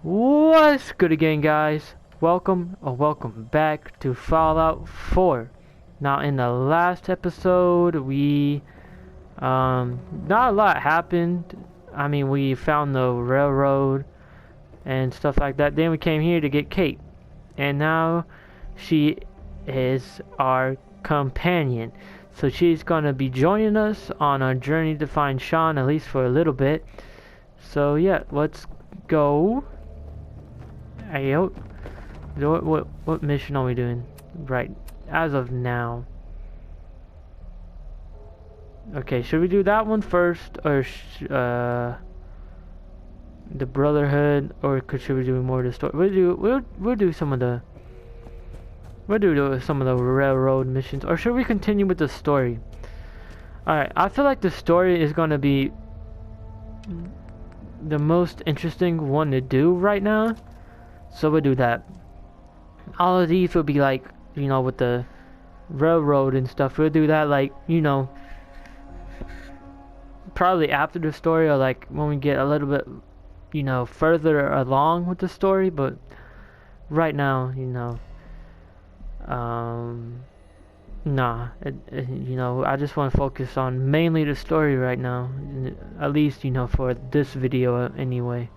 What's good again, guys? Welcome back to Fallout 4. Now, in the last episode, we not a lot happened. I mean, we found the railroad and stuff like that. Then we came here to get Kate, and now she is our companion. So she's gonna be joining us on our journey to find Sean, at least for a little bit. So yeah, let's go. Hey, what mission are we doing right as of now? Okay, should we do that one first, or the Brotherhood, or should we do more of the story? We'll do some of the railroad missions, or should we continue with the story? All right, I feel like the story is gonna be the most interesting one to do right now. So we'll do that. All of these will be like, you know, with the railroad and stuff. We'll do that like, you know, probably after the story, or like when we get a little bit, you know, further along with the story. But right now, you know, you know, I just want to focus on mainly the story right now. At least, you know, for this video anyway.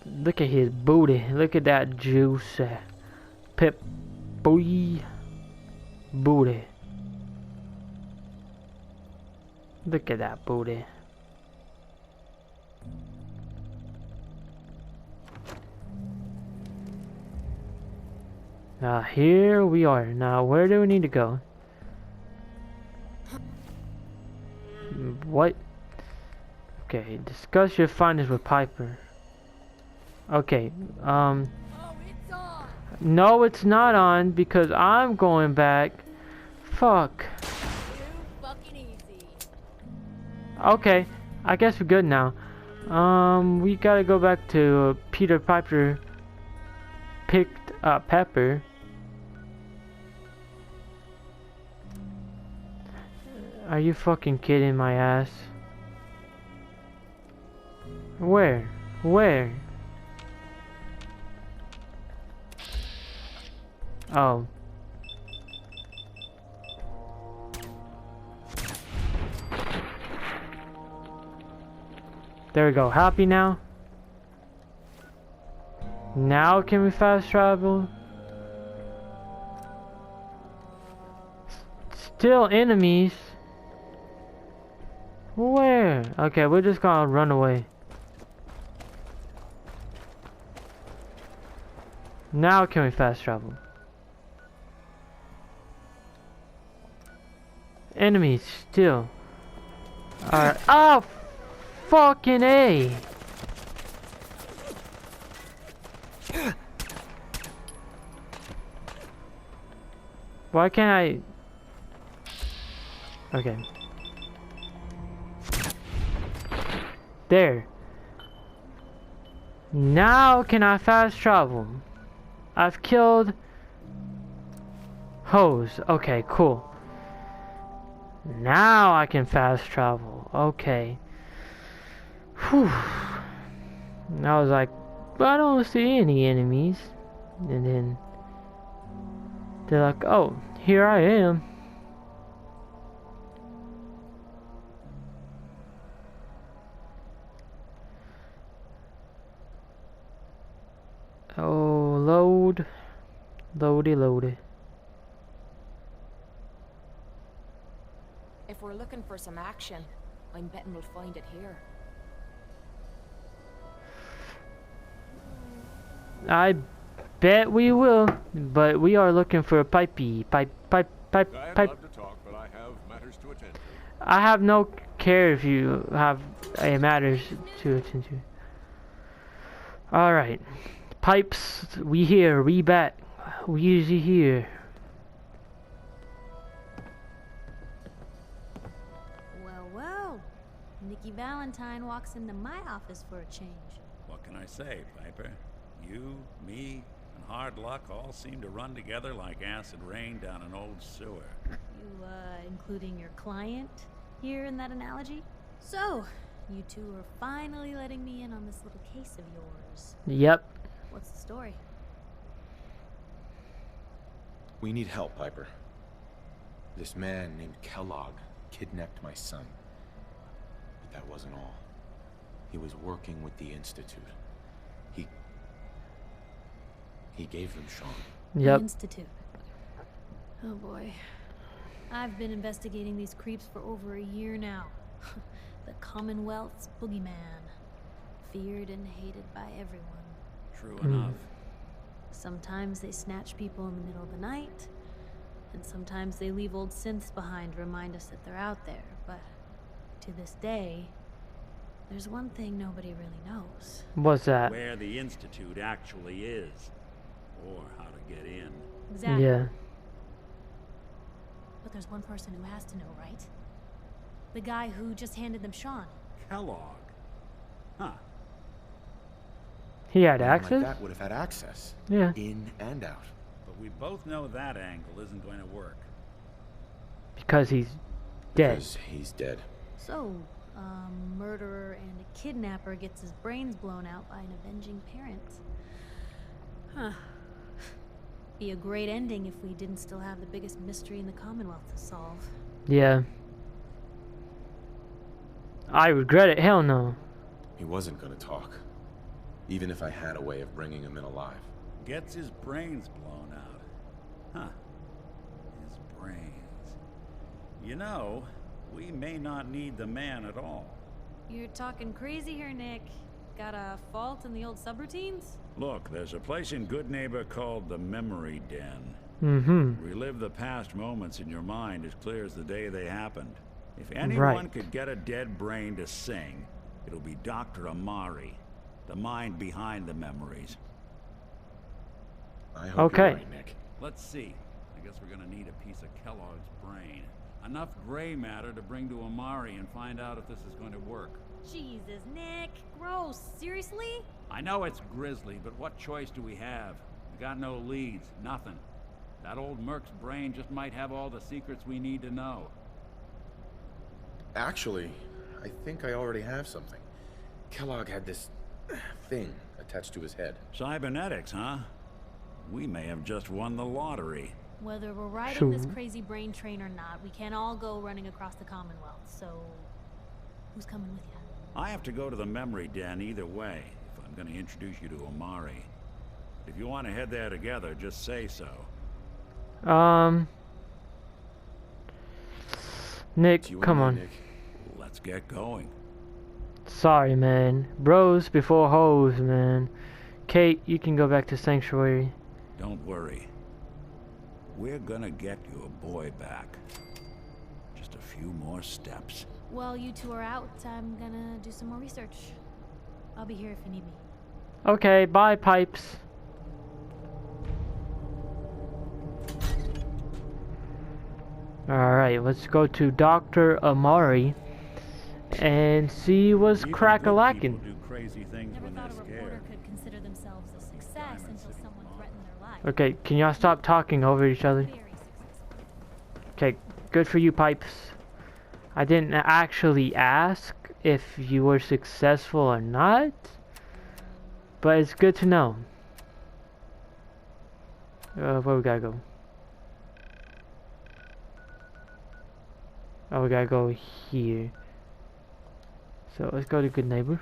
Look at his booty. Look at that juice. Pip boy booty. Look at that booty. Now here we are. Now where do we need to go? What? Okay, discuss your findings with Piper. Okay, Oh, it's on. no, it's not on because I'm going back. Fuck. Too fucking easy. Okay, I guess we're good now. We gotta go back to Peter Piper picked up Pepper. Are you fucking kidding my ass? Where? Where? Oh. There we go. Happy now? Now can we fast travel? Still enemies? Where? Okay, we're just gonna run away. Now can we fast travel? Enemies still. Alright. Oh, fucking A. Why can't I? Okay. There. Now can I fast travel? I've killed Hose. Okay, cool. Now I can fast travel. Okay. Whew. And I was like, but I don't see any enemies. And then they're like, oh, here I am. Oh, load. Loady. If we're looking for some action, I'm betting we'll find it here. I bet we will, but we are looking for a pipe. I have a lot to talk, but I have matters to attend to. I have no care if you have matters to attend to. Alright. Pipes, we here, we back. We usually here. Nikki Valentine walks into my office for a change. What can I say, Piper? You, me, and hard luck all seem to run together like acid rain down an old sewer. You, including your client here in that analogy? So, you two are finally letting me in on this little case of yours. Yep. What's the story? We need help, Piper. This man named Kellogg kidnapped my son. But that wasn't all. He was working with the Institute. He gave them Sean. Yep. The Institute. Oh boy. I've been investigating these creeps for over a year now. The Commonwealth's boogeyman. Feared and hated by everyone. True enough. Sometimes they snatch people in the middle of the night, and sometimes they leave old synths behind to remind us that they're out there. But to this day, there's one thing nobody really knows. What's that? Where the Institute actually is. Or how to get in. Exactly. Yeah. But there's one person who has to know, right? The guy who just handed them Sean. Kellogg. Huh. He had A man access? like that would have had access. Yeah. In and out. But we both know that angle isn't going to work. Because he's dead. Because he's dead. So, a murderer and a kidnapper gets his brains blown out by an avenging parent. Huh. Be a great ending if we didn't still have the biggest mystery in the Commonwealth to solve. Yeah. I regret it. Hell no. He wasn't gonna talk. Even if I had a way of bringing him in alive. Gets his brains blown out. Huh. His brains. You know, we may not need the man at all. You're talking crazy here, Nick. Got a fault in the old subroutines? Look, there's a place in Good Neighbor called the Memory Den. Mm-hmm. Relive the past moments in your mind as clear as the day they happened. If anyone could get a dead brain to sing, it'll be Dr. Amari, the mind behind the memories. I hope you're right, Nick. Let's see. I guess we're gonna need a piece of Kellogg's brain. Enough gray matter to bring to Amari and find out if this is going to work. Jesus, Nick. Gross. Seriously? I know it's grisly, but what choice do we have? We got no leads, nothing. That old Merc's brain just might have all the secrets we need to know. Actually, I think I already have something. Kellogg had this thing attached to his head. Cybernetics, huh? We may have just won the lottery. Whether we're riding this crazy brain train or not, we can't all go running across the Commonwealth, so who's coming with you? I have to go to the Memory Den either way, if I'm going to introduce you to Amari. If you want to head there together, just say so. Nick, come on. Nick. Let's get going. Sorry, man. Bros before hoes, man. Kate, you can go back to Sanctuary. Don't worry. We're gonna get your boy back. Just a few more steps. While you two are out, I'm gonna do some more research. I'll be here if you need me. Okay, bye, Pipes. Alright, let's go to Dr. Amari and see what's Even crack-a-lackin'. good people do crazy things Never when thought they're a reporter scared. could consider themselves a success until someone threatened their life. Okay, can y'all stop talking over each other? Very successful. Okay, good for you, Pipes. I didn't actually ask if you were successful or not, but it's good to know. Where we gotta go? Oh, we gotta go here. So let's go to Good Neighbor.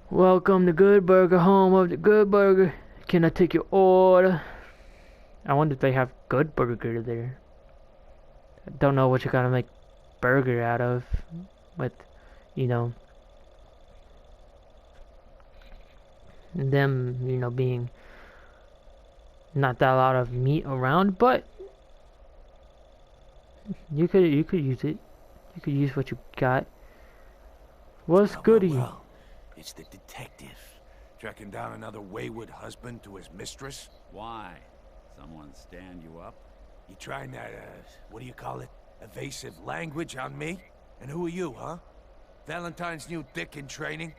Welcome to Good Burger, home of the Good Burger. Can I take your order? I wonder if they have Good Burger there. I don't know what you're gonna make burger out of, with, you know, them, you know, being not that lot of meat around, but you could use it. You could use what you got. What's goody? Well, it's the detective. Tracking down another wayward husband to his mistress? Why? Someone stand you up? You trying that, what do you call it? Evasive language on me? And who are you, huh? Valentine's new dick in training?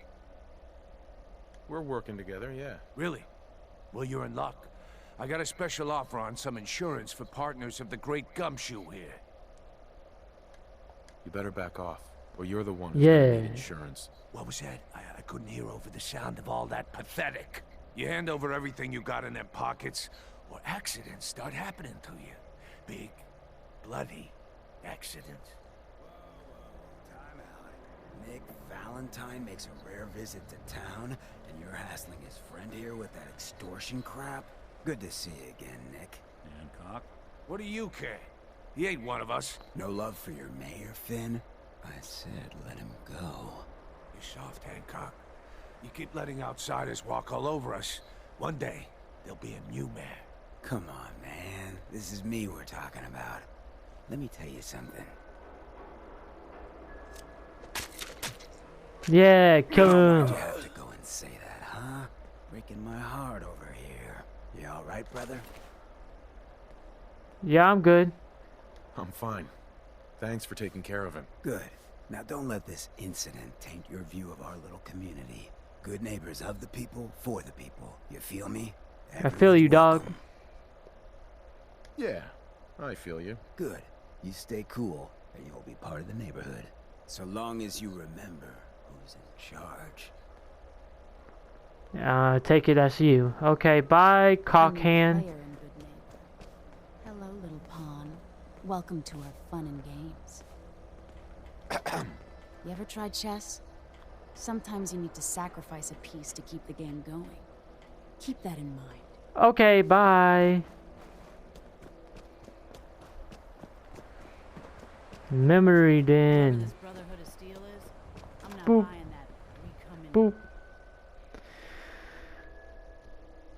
We're working together, yeah. Really? Well, you're in luck. I got a special offer on some insurance for partners of the Great Gumshoe here. You better back off, or you're the one who's gonna need Yeah. insurance. What was that? I couldn't hear over the sound of all that pathetic. You hand over everything you got in them pockets, or accidents start happening to you. Big, bloody accidents. Time out. Nick Valentine makes a rare visit to town, and you're hassling his friend here with that extortion crap? Good to see you again, Nick. Hancock? What do you care? He ain't one of us. No love for your mayor, Finn? I said let him go. You're soft, Hancock. You keep letting outsiders walk all over us. One day, there'll be a new mayor. Come on, man. This is me we're talking about. Let me tell you something. Yeah, kill him. Why'd you have to go and say that, huh? Breaking my heart over here. You alright, brother? Yeah, I'm good. I'm fine. Thanks for taking care of him. Good. Now don't let this incident taint your view of our little community. Good neighbors of the people, for the people. You feel me? I feel you, dog. welcome. Yeah, I feel you. Good. You stay cool, and you'll be part of the neighborhood. So long as you remember who's in charge. Take it as you. Okay, bye, cockhand. Player and good neighbor. Hello, little pawn. Welcome to our fun and games. You ever tried chess? Sometimes you need to sacrifice a piece to keep the game going. Keep that in mind. Okay, bye. Memory den. This Brotherhood of Steel is? I'm not Boop. buying that. We come in. Boop.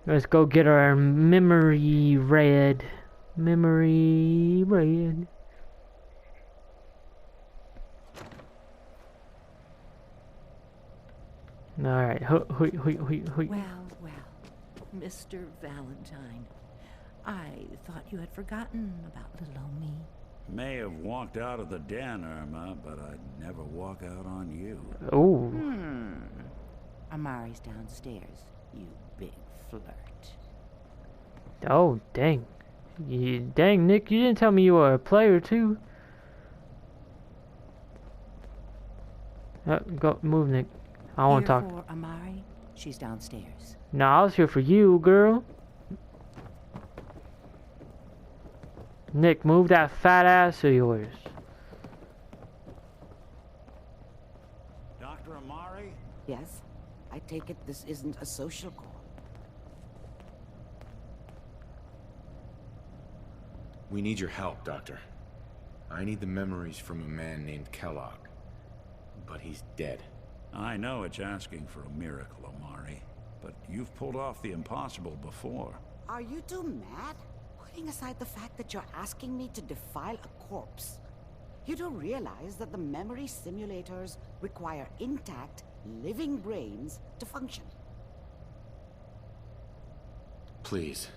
Let's go get our memory red. Memory red. Alright, hui. Well, Mr. Valentine. I thought you had forgotten about little old me. May have walked out of the den, Irma, but I'd never walk out on you. Oh. Amari's downstairs, you big flirt. Oh, dang. Dang, Nick, you didn't tell me you were a player, too. Go, move, Nick. I want to talk. Here for Amari, she's downstairs. No, I was here for you, girl. Nick, move that fat ass of yours. Dr. Amari? Yes? I take it this isn't a social call. We need your help, Doctor. I need the memories from a man named Kellogg. But he's dead. I know it's asking for a miracle, Amari, but you've pulled off the impossible before. Are you two mad? Putting aside the fact that you're asking me to defile a corpse, you do realize that the memory simulators require intact, living brains to function. Please.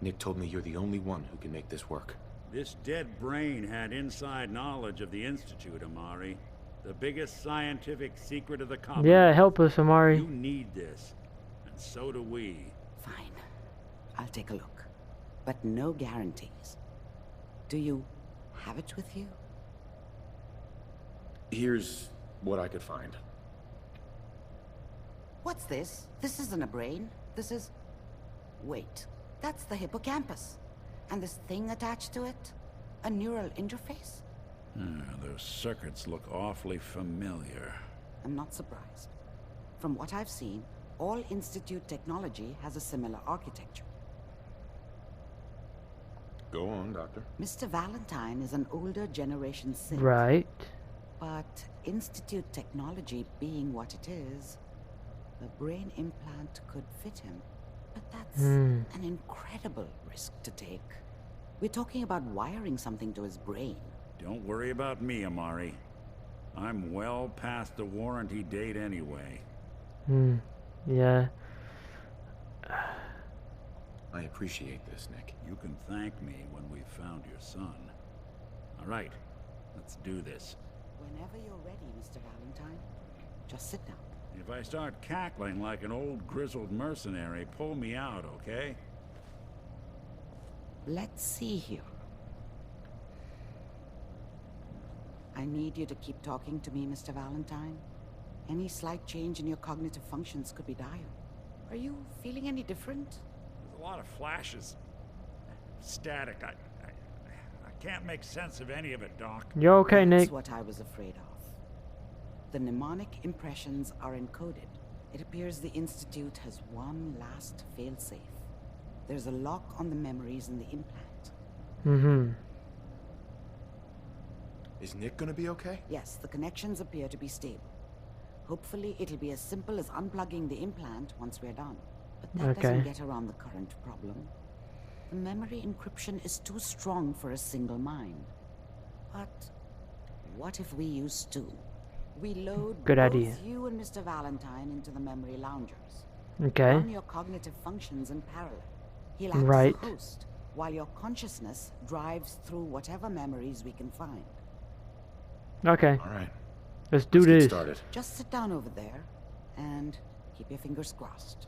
Nick told me you're the only one who can make this work. This dead brain had inside knowledge of the Institute, Amari. The biggest scientific secret of the Commonwealth. Yeah, help us, Amari. You need this, and so do we. Fine. I'll take a look. But no guarantees. Do you have it with you? Here's what I could find. What's this? This isn't a brain. This is... Wait. That's the hippocampus. And this thing attached to it? A neural interface? Those circuits look awfully familiar. I'm not surprised. From what I've seen, all Institute technology has a similar architecture. Go on, Doctor. Mr. Valentine is an older generation synth. Right. But Institute technology being what it is, the brain implant could fit him. But that's an incredible risk to take. We're talking about wiring something to his brain. Don't worry about me, Amari. I'm well past the warranty date anyway. Yeah. I appreciate this, Nick. You can thank me when we've found your son. All right, let's do this. Whenever you're ready, Mr. Valentine. Just sit down. If I start cackling like an old grizzled mercenary, pull me out, okay? Let's see here. I need you to keep talking to me, Mr. Valentine. Any slight change in your cognitive functions could be dire. Are you feeling any different? There's a lot of flashes. Static. I can't make sense of any of it, Doc. You okay, Nick? That's what I was afraid of. The mnemonic impressions are encoded. It appears the Institute has one last failsafe. There's a lock on the memories in the implant. Mm-hmm. Is Nick gonna be okay? Yes, the connections appear to be stable. Hopefully, it'll be as simple as unplugging the implant once we're done. But that doesn't get around the current problem. The memory encryption is too strong for a single mind. But what if we use two? We load both you and Mr. Valentine into the memory loungers. Okay. Run your cognitive functions in parallel. He'll act as the host, while your consciousness drives through whatever memories we can find. Okay. All right. Let's do this. Get started. Just sit down over there and keep your fingers crossed.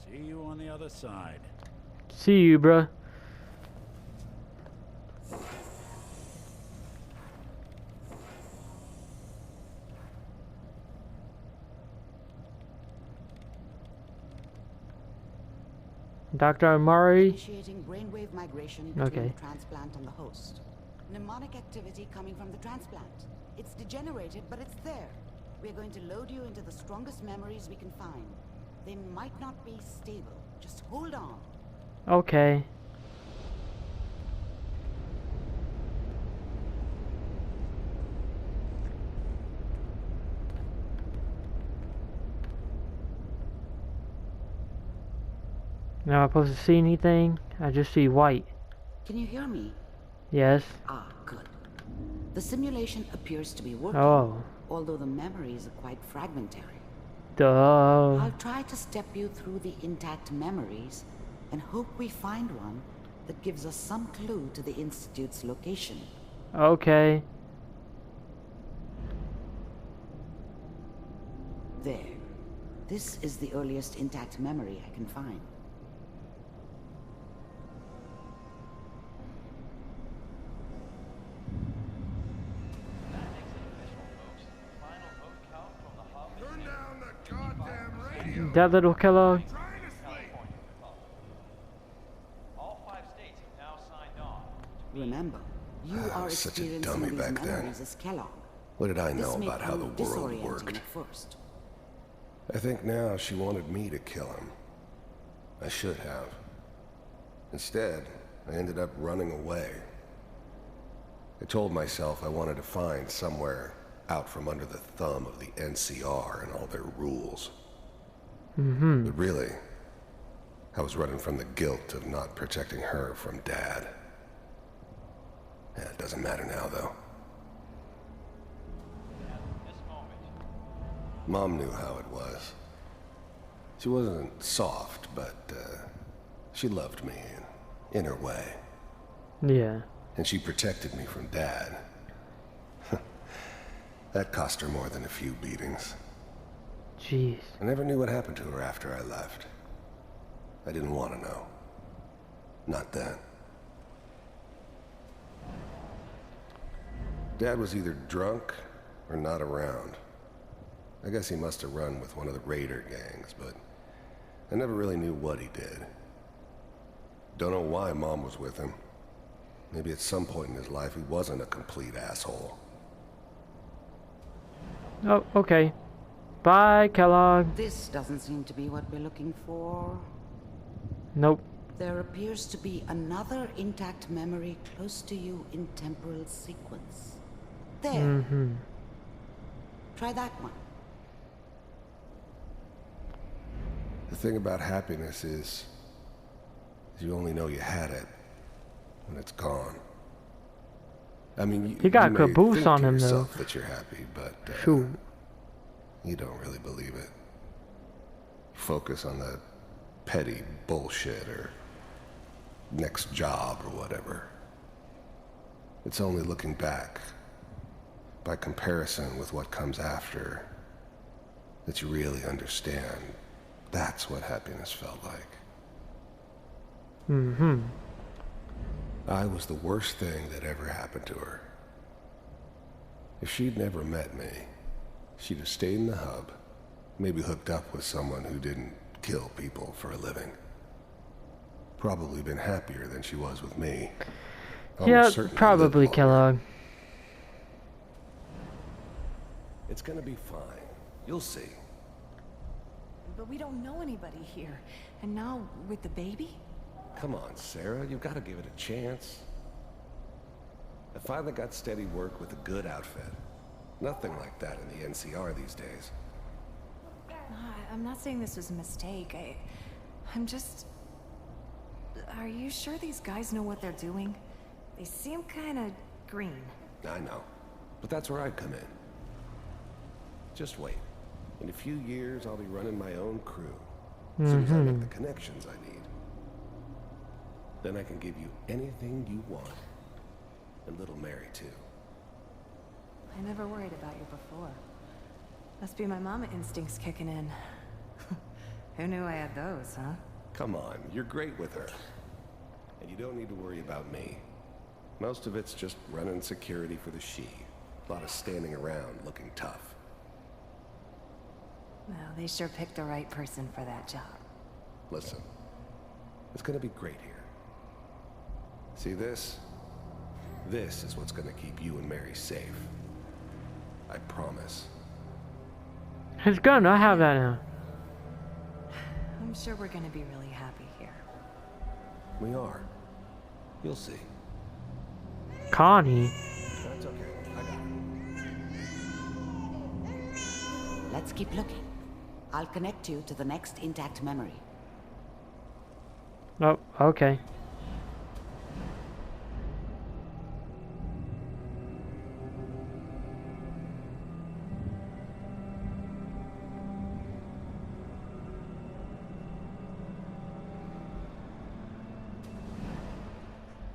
See you on the other side. See you, bruh. Dr. Amari. Initiating brainwave migration between the transplant and the host. Mnemonic activity coming from the transplant. It's degenerated, but it's there. We're going to load you into the strongest memories we can find. They might not be stable. Just hold on. Okay. Now am I supposed to see anything? I just see white. Can you hear me? Yes. Ah, good. The simulation appears to be working, although the memories are quite fragmentary. Duh. I'll try to step you through the intact memories and hope we find one that gives us some clue to the Institute's location. Okay. There. This is the earliest intact memory I can find. That little Kellogg. Remember, you are experiencing such a dummy these back memories then. as Kellogg. What did I know This about how the may prove world disorienting worked? at first. I think now she wanted me to kill him. I should have. Instead, I ended up running away. I told myself I wanted to find somewhere out from under the thumb of the NCR and all their rules. But really, I was running from the guilt of not protecting her from Dad. Yeah, it doesn't matter now, though. Mom knew how it was. She wasn't soft, but she loved me in her way. Yeah. And she protected me from Dad. That cost her more than a few beatings. Jeez. I never knew what happened to her after I left. I didn't want to know. Not then. Dad was either drunk or not around. I guess he must have run with one of the raider gangs, but I never really knew what he did. Don't know why Mom was with him. Maybe at some point in his life he wasn't a complete asshole. Oh, okay. Bye, Kellogg. This doesn't seem to be what we're looking for. Nope. There appears to be another intact memory close to you in temporal sequence. There. Try that one. The thing about happiness is you only know you had it when it's gone. I mean, he got you a may caboose think on to him, though. yourself that you're happy, but you don't really believe it. Focus on the petty bullshit or next job or whatever. It's only looking back by comparison with what comes after, that you really understand. That's what happiness felt like. Mm-hmm. I was the worst thing that ever happened to her. If she'd never met me, she'd have stayed in the hub, maybe hooked up with someone who didn't kill people for a living. Probably been happier than she was with me. Yeah, probably, Kellogg. It's gonna be fine. You'll see. But we don't know anybody here. And now, with the baby? Come on, Sarah. You've got to give it a chance. I finally got steady work with a good outfit. Nothing like that in the NCR these days. I'm not saying this was a mistake. I'm just... Are you sure these guys know what they're doing? They seem kind of green. I know. But that's where I come in. Just wait. In a few years, I'll be running my own crew. As soon as I make the connections I need. Then I can give you anything you want. And little Mary, too. I never worried about you before. Must be my mama instincts kicking in. Who knew I had those, huh? Come on, you're great with her. And you don't need to worry about me. Most of it's just running security for the she. A lot of standing around looking tough. Well, they sure picked the right person for that job. Listen, it's gonna be great here. See this? This is what's gonna keep you and Mary safe. I promise. It's good. I have that now. I'm sure we're gonna be really happy here. We are. You'll see. Connie. That's okay. I got it. Let's keep looking. I'll connect you to the next intact memory. Oh, okay.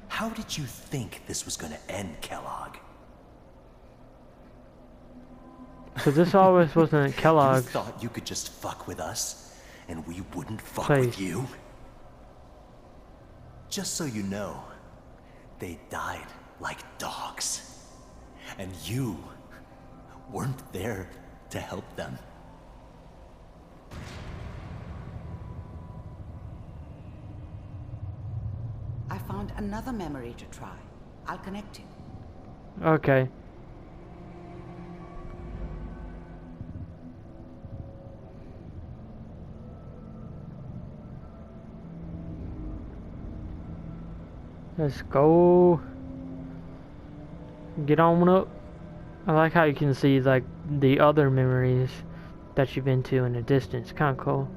How did you think this was gonna end, Kellogg? So this always wasn't Kellogg's. You thought you could just fuck with us, and we wouldn't fuck place. with you? Just so you know, they died like dogs. And you weren't there to help them. I found another memory to try. I'll connect you. Okay. Let's go. Get on up. I like how you can see like the other memories that you've been to in the distance. Kind of cool.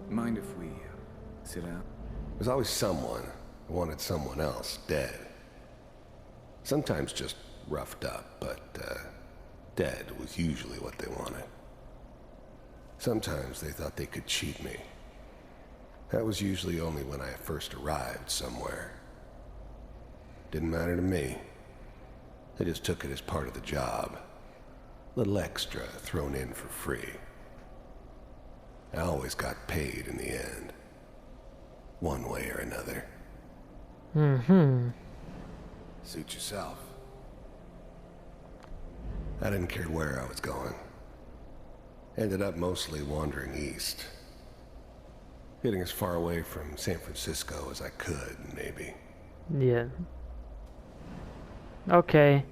Mind if we sit down? There's always someone who wanted someone else dead. Sometimes just roughed up, but dead was usually what they wanted. Sometimes they thought they could cheat me. That was usually only when I first arrived somewhere. Didn't matter to me. They just took it as part of the job. Little extra thrown in for free. I always got paid in the end. One way or another. Mm-hmm. Suit yourself. I didn't care where I was going. Ended up mostly wandering east. Getting as far away from San Francisco as I could, maybe. Yeah. Okay.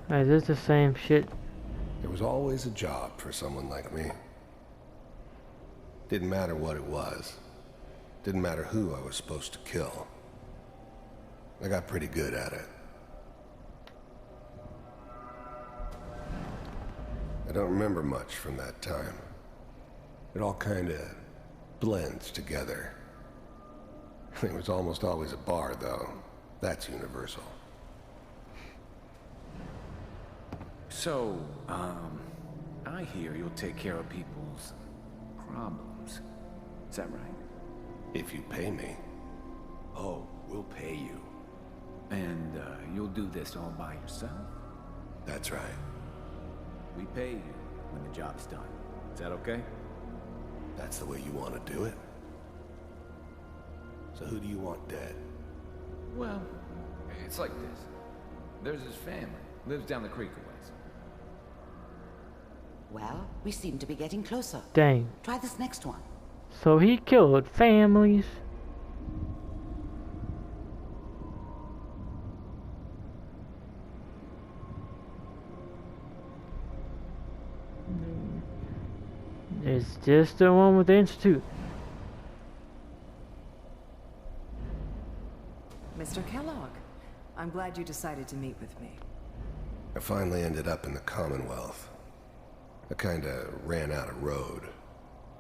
Is this the same shit? There was always a job for someone like me. Didn't matter what it was. Didn't matter who I was supposed to kill. I got pretty good at it. I don't remember much from that time. It all kinda blends together. There was almost always a bar, though. That's universal. So, I hear you'll take care of people's problems. Is that right? If you pay me. Oh, we'll pay you. And you'll do this all by yourself? That's right. We pay you when the job's done. Is that okay? That's the way you want to do it? So who do you want dead? Well, it's like this. There's his family. Lives down the creek a ways. Well, we seem to be getting closer. Dang. Try this next one. So he killed families. It's just the one with the Institute. Mr. Kellogg, I'm glad you decided to meet with me. I finally ended up in the Commonwealth. I kinda ran out of road.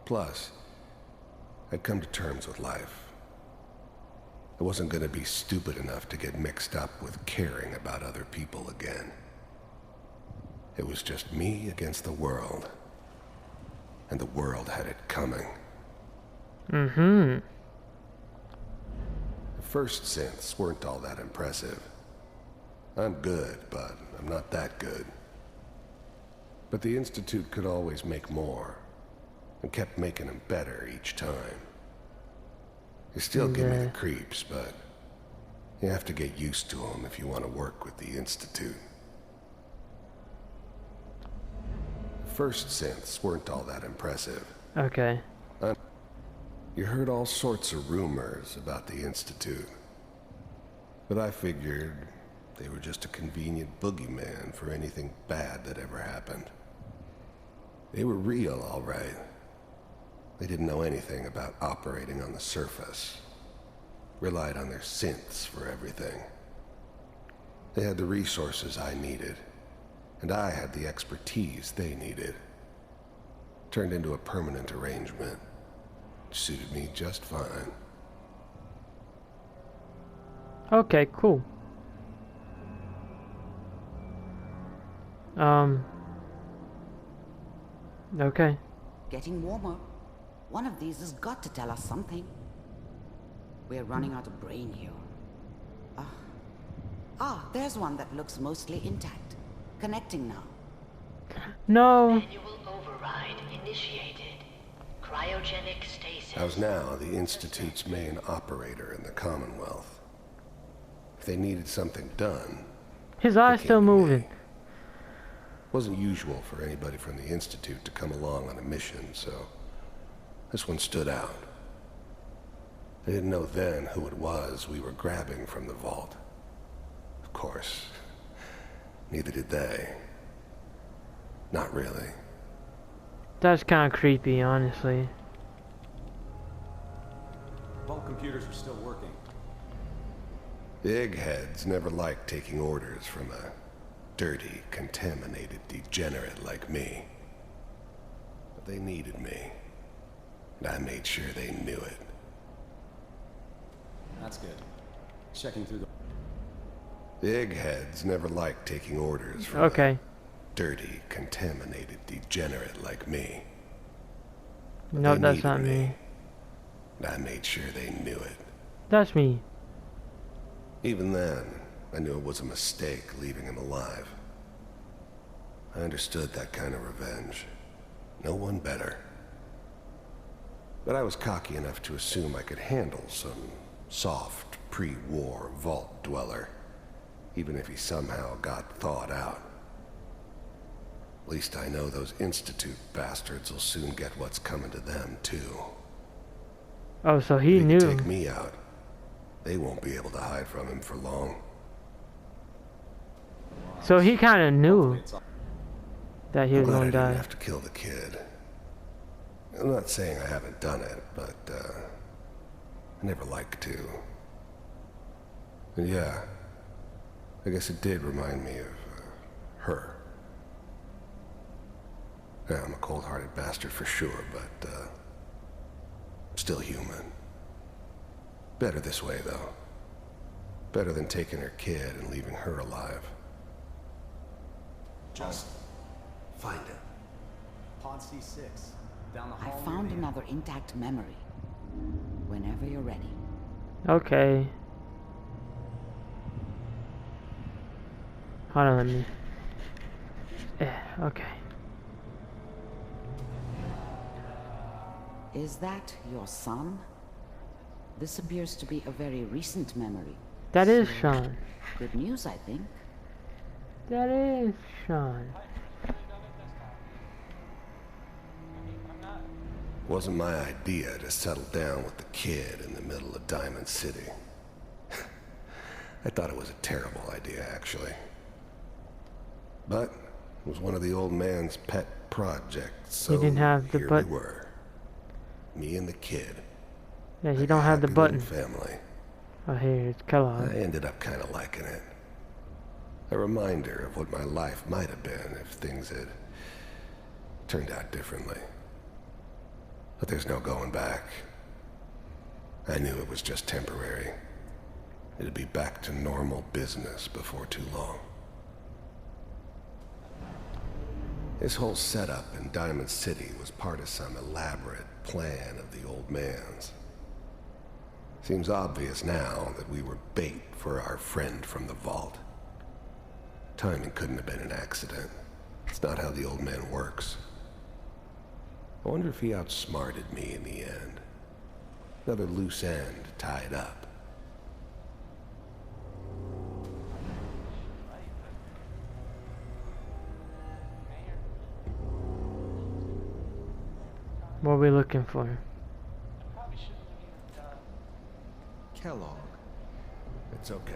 Plus, I'd come to terms with life. I wasn't gonna be stupid enough to get mixed up with caring about other people again. It was just me against the world. And the world had it coming. Mm-hmm. The first synths weren't all that impressive. I'm good, but I'm not that good. But the Institute could always make more, and kept making them better each time. They still give me the creeps, but you have to get used to them if you want to work with the Institute. First synths weren't all that impressive. Okay. You heard all sorts of rumors about the Institute. But I figured they were just a convenient boogeyman for anything bad that ever happened. They were real, all right. They didn't know anything about operating on the surface. Relied on their synths for everything. They had the resources I needed. And I had the expertise they needed. Turned into a permanent arrangement. Suited me just fine. Okay, cool. Okay. Getting warmer. One of these has got to tell us something. We're running out of brain here. There's one that looks mostly intact. Connecting now. No. Manual override initiated. Cryogenic stasis. I was now the Institute's main operator in the Commonwealth. If they needed something done... His eye's still moving. Wasn't usual for anybody from the Institute to come along on a mission, so... this one stood out. They didn't know then who it was we were grabbing from the vault. Of course... neither did they. Not really. That's kind of creepy, honestly. Vault computers are still working. The eggheads never liked taking orders from a dirty, contaminated degenerate like me. But they needed me. And I made sure they knew it. That's good. Checking through the... The eggheads never liked taking orders from a dirty, contaminated degenerate like me. But no, that's not me. And I made sure they knew it. That's me. Even then, I knew it was a mistake leaving him alive. I understood that kind of revenge. No one better. But I was cocky enough to assume I could handle some soft, pre-war vault dweller. Even if he somehow got thawed out. At least I know those Institute bastards will soon get what's coming to them, too. Oh, so he if knew. They take me out. They won't be able to hide from him for long. So he kind of knew that he was I'm glad going to I die. didn't have to kill the kid. I'm not saying I haven't done it, but I never like to. And yeah, I guess it did remind me of her. Yeah, I'm a cold-hearted bastard for sure, but still human. Better this way, though. Better than taking her kid and leaving her alive. Just find it. Pod C6. Down the I hall. found another intact memory. Whenever you're ready. Okay. Hold on, let me. Okay. Is that your son? This appears to be a very recent memory. That is Sean. Good news, I think. That is Sean. Wasn't my idea to settle down with the kid in the middle of Diamond City. I thought it was a terrible idea, actually. But it was one of the old man's pet projects, so he didn't have the here button. we were. Me and the kid. Yeah, he don't have the button. Family. Oh, here, it's Kellogg. I ended up kind of liking it. A reminder of what my life might have been if things had turned out differently. But there's no going back. I knew it was just temporary. It'd be back to normal business before too long. This whole setup in Diamond City was part of some elaborate plan of the old man's. Seems obvious now that we were bait for our friend from the vault. Timing couldn't have been an accident. It's not how the old man works. I wonder if he outsmarted me in the end. Another loose end tied up. What are we looking for? Kellogg. It's okay.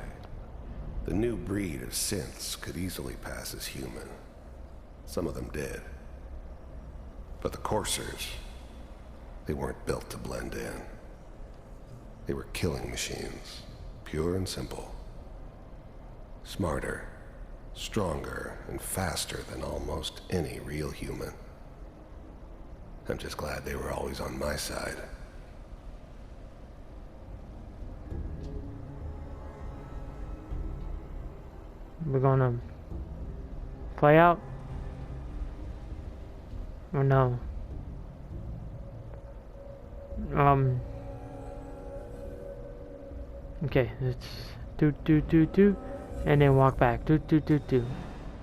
The new breed of synths could easily pass as human. Some of them did. But the coursers, they weren't built to blend in. They were killing machines, pure and simple. Smarter, stronger, and faster than almost any real human. I'm just glad they were always on my side. We're gonna play out? Or no? Okay, let's do, and then walk back. Do. Okay.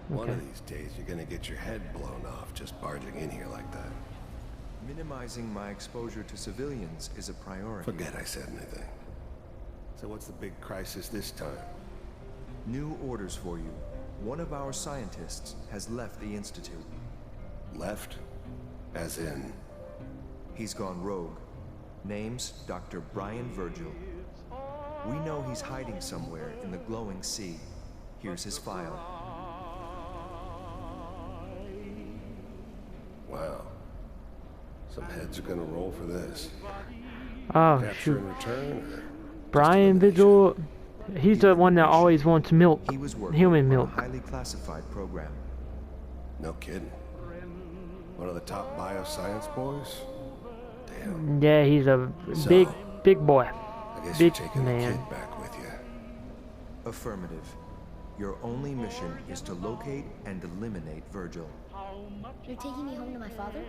One of these days you're gonna get your head blown off just barging in here like that. Minimizing my exposure to civilians is a priority. Forget I said anything. So what's the big crisis this time? New orders for you. One of our scientists has left the Institute. Left? As in? He's gone rogue. Name's Dr. Brian Virgil. We know he's hiding somewhere in the glowing sea. Here's his file. Wow. Some heads are gonna roll for this. Oh, Capture shoot. in return, Brian Vigil, he's the one that always wants milk. He was working Human on milk. a highly classified program. No kidding. One of the top bioscience boys? Damn. Yeah, he's a So, big boy. I guess Big you're taking man. the kid back with you. Affirmative. Your only mission is to locate and eliminate Virgil. You're taking me home to my father?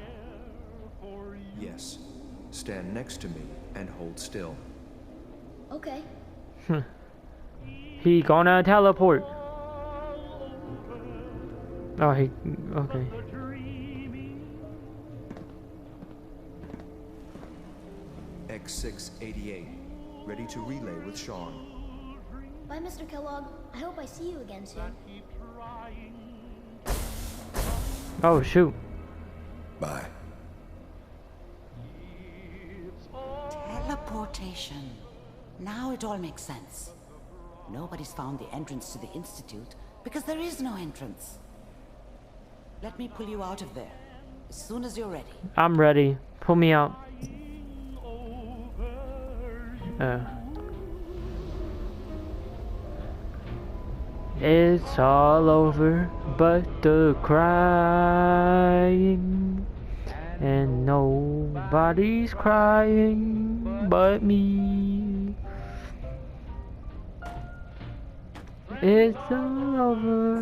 Yes. Stand next to me and hold still. Okay. He gonna teleport. Oh, he okay. X688. Ready to relay with Sean. Bye, Mr. Kellogg. I hope I see you again soon. Oh shoot. Bye. Teleportation. Now it all makes sense. Nobody's found the entrance to the Institute because there is no entrance. Let me pull you out of there as soon as you're ready. I'm ready. Pull me out. It's all over but the crying, and nobody's crying but me. It's all over.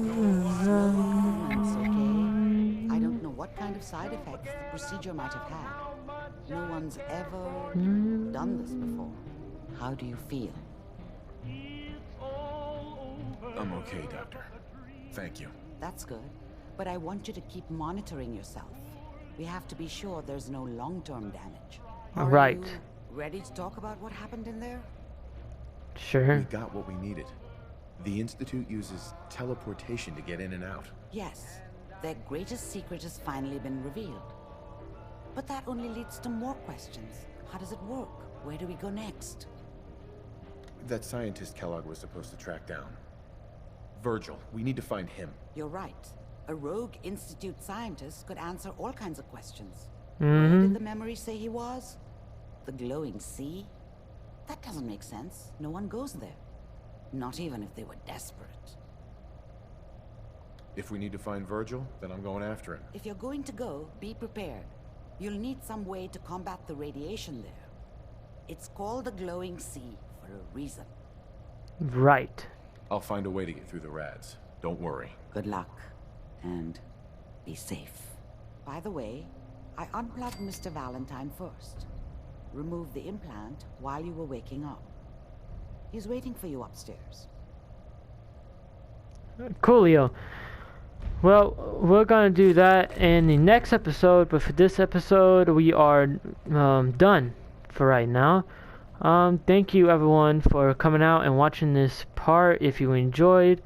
It's okay. I don't know what kind of side effects the procedure might have had. No one's ever done this before. How do you feel? I'm okay, Doctor. Thank you. That's good. But I want you to keep monitoring yourself. We have to be sure there's no long-term damage. Right. Are you ready to talk about what happened in there? Sure. We got what we needed. The Institute uses teleportation to get in and out. Yes. Their greatest secret has finally been revealed. But that only leads to more questions. How does it work? Where do we go next? That scientist Kellogg was supposed to track down. Virgil, we need to find him. You're right. A rogue Institute scientist could answer all kinds of questions. Mm-hmm. Where did the memory say he was? The glowing sea? That doesn't make sense. No one goes there. Not even if they were desperate. If we need to find Virgil, then I'm going after him. If you're going to go, be prepared. You'll need some way to combat the radiation there. It's called the glowing sea for a reason. Right. I'll find a way to get through the rads. Don't worry. Good luck. And be safe. By the way, I unplugged Mr. Valentine first. Removed the implant while you were waking up. He's waiting for you upstairs. Coolio. Well, we're gonna do that in the next episode, but for this episode, we are done for right now. Thank you everyone for coming out and watching this part. If you enjoyed,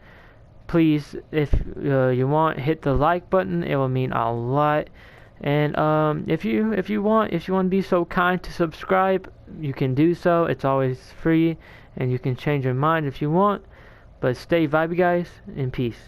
please, if you want, hit the like button. It will mean a lot. And if you want to be so kind to subscribe, you can do so. It's always free, and you can change your mind if you want. But stay vibey, guys, and peace.